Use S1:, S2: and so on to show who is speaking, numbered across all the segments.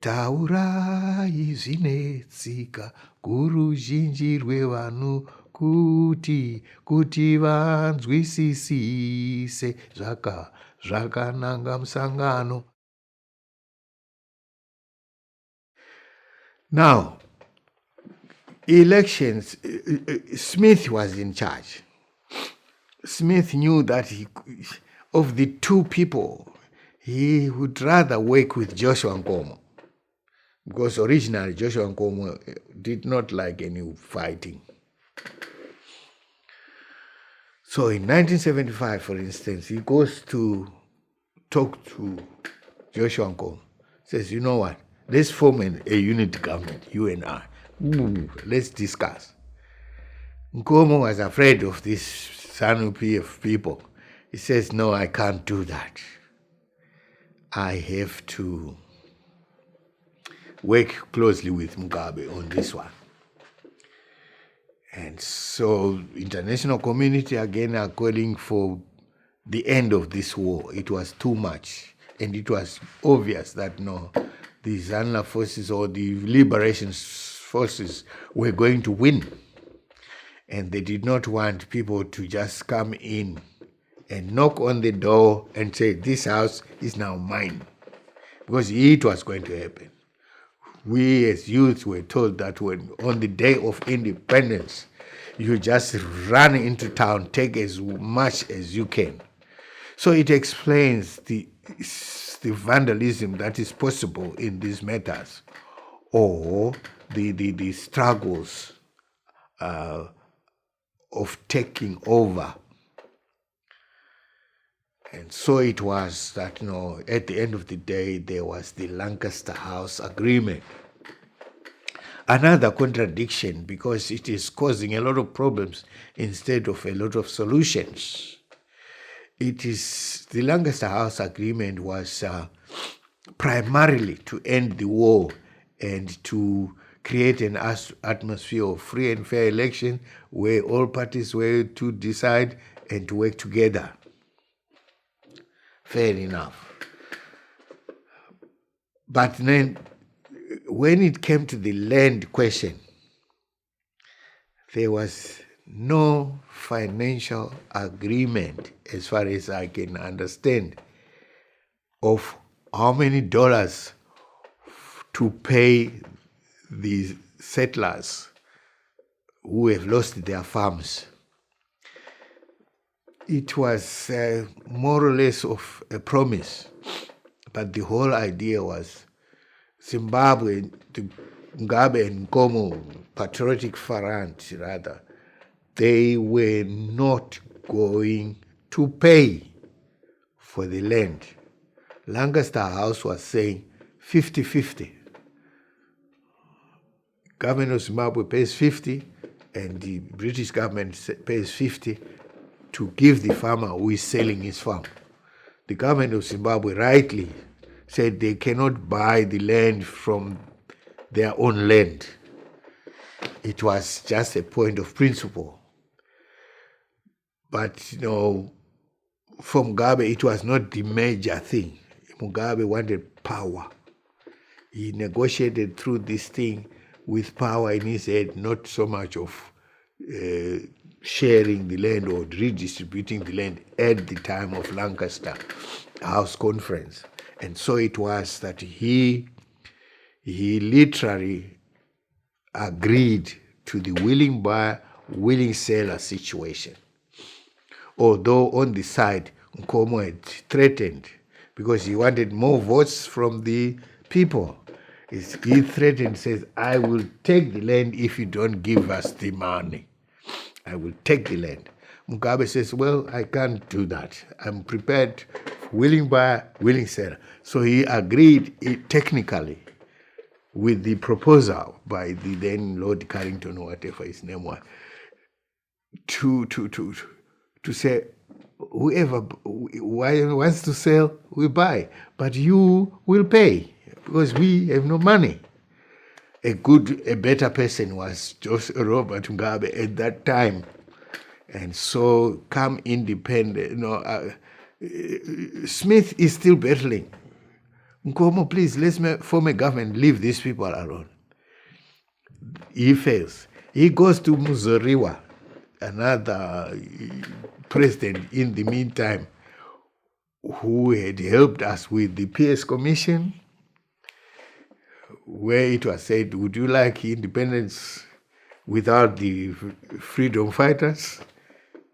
S1: taurai zvinetsika kuruzhinji rwevanhu kuti vanzwisisise zvakananga musangano. Now, elections, Smith was in charge. Smith knew that of the two people, he would rather work with Joshua Nkomo, because originally Joshua Nkomo did not like any fighting. So in 1975, for instance, he goes to talk to Joshua Nkomo, says, you know what, let's form a unity government, you and I. Let's discuss. Nkomo was afraid of this ZANU-PF people. He says, no, I can't do that. I have to work closely with Mugabe on this one. And so international community again are calling for the end of this war. It was too much. And it was obvious that no, the ZANU forces or the liberation forces were going to win. And they did not want people to just come in and knock on the door and say, this house is now mine. Because it was going to happen. We as youth were told that when on the day of independence, you just run into town, take as much as you can. So it explains the vandalism that is possible in these matters, or the struggles of taking over. And so it was that, at the end of the day, there was the Lancaster House Agreement. Another contradiction, because it is causing a lot of problems instead of a lot of solutions. It is the Lancaster House Agreement was primarily to end the war and to create an atmosphere of free and fair election where all parties were to decide and to work together. Fair enough. But then, when it came to the land question, there was no financial agreement, as far as I can understand, of how many dollars to pay the settlers who have lost their farms. It was more or less of a promise, but the whole idea was Zimbabwe, the Mugabe and Nkomo, Patriotic Front rather, they were not going to pay for the land. Lancaster House was saying 50-50. Government of Zimbabwe pays 50 and the British government pays 50 to give the farmer who is selling his farm. The government of Zimbabwe rightly said they cannot buy the land from their own land. It was just a point of principle. But, for Mugabe, it was not the major thing. Mugabe wanted power. He negotiated through this thing with power in his head, not so much of sharing the land or redistributing the land at the time of Lancaster House Conference. And so it was that he literally agreed to the willing buyer, willing seller situation. Although on the side, Nkomo had threatened, because he wanted more votes from the people. He threatened, says, I will take the land if you don't give us the money. I will take the land. Mugabe says, well, I can't do that. I'm prepared, willing buyer, willing seller. So he agreed technically with the proposal by the then Lord Carrington, or whatever his name was, to say, whoever wants to sell, we buy, but you will pay because we have no money. A better person was Robert Mugabe at that time. And so come independent, Smith is still battling Nkomo, please, let's form a government, leave these people alone. He fails. He goes to Muzoriwa, another president in the meantime, who had helped us with the PS Commission, where it was said, would you like independence without the freedom fighters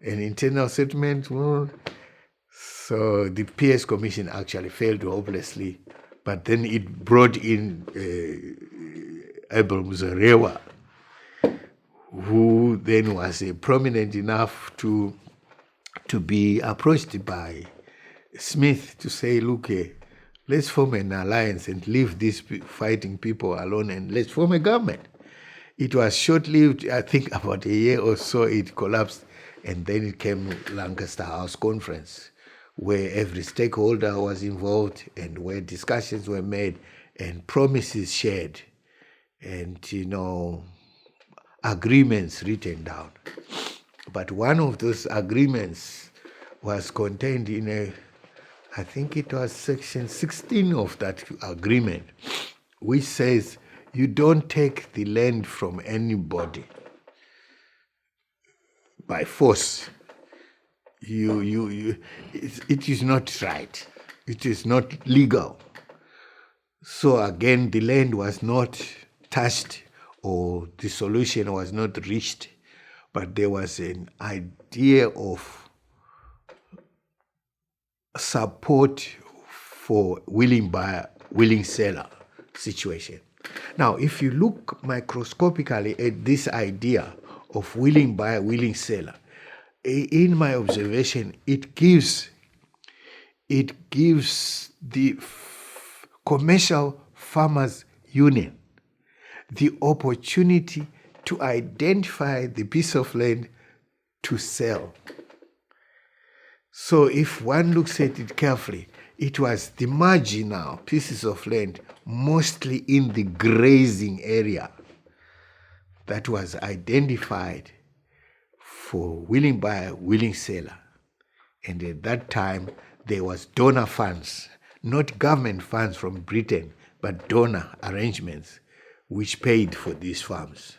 S1: and internal settlement? Well, so the PS Commission actually failed hopelessly, but then it brought in Abel Muzorewa, who then was prominent enough to be approached by Smith to say, look, let's form an alliance and leave these fighting people alone and let's form a government. It was short-lived, I think about a year or so it collapsed, and then it came Lancaster House Conference, where every stakeholder was involved and where discussions were made and promises shared and, agreements written down. But one of those agreements was contained in I think it was section 16 of that agreement, which says you don't take the land from anybody by force. It is not right. It is not legal. So again, the land was not touched or the solution was not reached, but there was an idea of support for willing buyer, willing seller situation. Now, if you look microscopically at this idea of willing buyer, willing seller, in my observation, it gives the commercial farmers union the opportunity to identify the piece of land to sell. So if one looks at it carefully, it was the marginal pieces of land, mostly in the grazing area, that was identified for willing buyer, willing seller. And at that time, there was donor funds, not government funds from Britain, but donor arrangements, which paid for these farms.